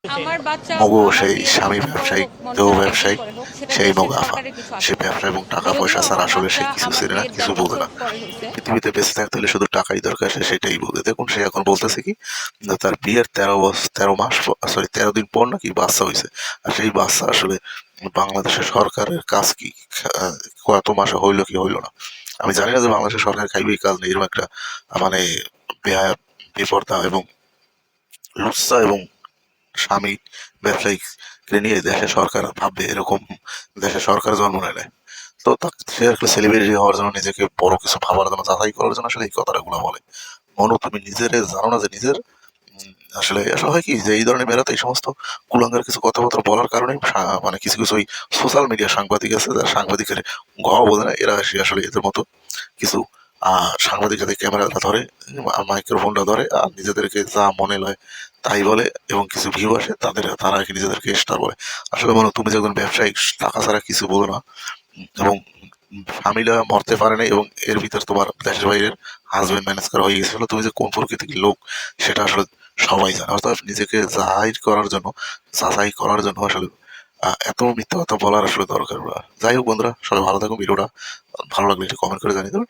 আমার বাচ্চা মগু আমার সেই বিয়ে স্বামী ২০ পরে ব্যবসায়ী, হোক, তেও মঞ্চে একদিন ব্যবসায়ী, পরে হোক, সেটা সেই দেশের মগু আফা। সরকারের কিছু সে আসে যায় না। ব্যবসা এবং টাকা পয়সা যদিও ছাড়া আমার আসলে সে বাচ্চা কিছু আমার চেনে না, বিয়ের কিছু ১.৫ বোঝে বছর না। পরে হইছে। পৃথিবীতে বেঁচে থাকতে হলে শুধু টাকাই দরকার, সে সেটাই বোঝে। দেখুন সে এখন বলতেছে কি, যে তার বিয়ের ১৩ মাস, সরি ১৩ দিন পর নাকি বাচ্চা হয়েছে। আর সেই বাচ্চা আসলে বাংলাদেশের সরকারের কাজ কি, আহ, কত মাসে হইলো কি হইলো না। আমি জানি না যে বাংলাদেশের সরকার খাইবে এই কাজ নেই, এরকম একটা মানে বেহায়া, বেপরদা এবং লুচ্চা এবং স্বামী ব্যবসায়িককে নিয়ে দেশের সরকার ভাববে এরকম, দেশের সরকার জন্ম নেয় নাই। তো সে একটা সেলিব্রিটি হওয়ার জন্য, নিজেকে বড় কিছু ভাবার জন্য, যাচাই করার জন্য আসলে এই কথাগুলো বলে। মনু, তুমি নিজের জানো না যে নিজের আসলে আসলে হয় কি, যে এই ধরনের মেয়েরা তো এই সমস্ত কুলাঙ্গার কিছু কথাবার্তা বলার কারণে মানে কিছু কিছু ওই সোশ্যাল মিডিয়া সাংবাদিক আছে, যারা সাংবাদিকের ঘ বোঝে না, এরা এসে আসলে এদের মতো কিছু সাংবাদিক যাদের ক্যামেরাটা ধরে, মাইক্রোফোনটা ধরে, আর নিজেদেরকে যা মনে লয় তাই বলে, এবং কিছু ভিউ আসে তাদের, তারা আর কি নিজেদেরকে স্টার বলে। আসলে মনে তুমি যখন ব্যবসায়িক, টাকা ছাড়া কিছু বোঝো না, এবং স্বামীরা মরতে পারে নাই, এবং এর ভিতর তোমার দেশের বাইরের হাজবেন্ড ম্যানেজ করা হয়ে গেছিল, তুমি যে কোন প্রকৃতির লোক সেটা আসলে সবাই জানে। অর্থাৎ নিজেকে যাচাই করার জন্য, আসলে এত মিথ্যা কথা বলার আসলে দরকার না। যাই হোক বন্ধুরা, সবাই ভালো থাকুন। ভিডিওটা ভালো লাগলে একটু কমেন্ট করে জানিয়ে দেবেন।